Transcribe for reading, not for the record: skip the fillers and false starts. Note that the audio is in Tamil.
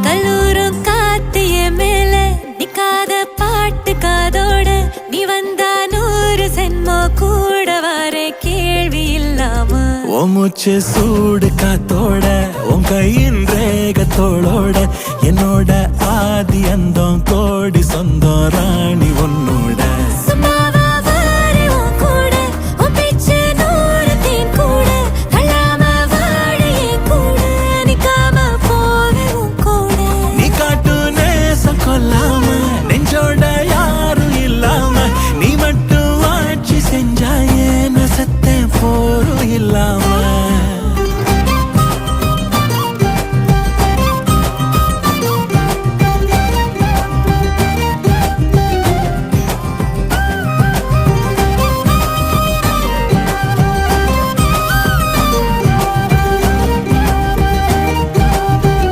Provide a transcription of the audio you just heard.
கல்லூரும் காத்திய மேல நிக்காத பாட்டு காதோட நீ வந்தா 100 சென்மோ கூட வர கேள்வி இல்லாம மூச்சு சூடு காத்தோட உன் கையின் ரேகத்தோளோட என்னோட ஆதி அந்தம்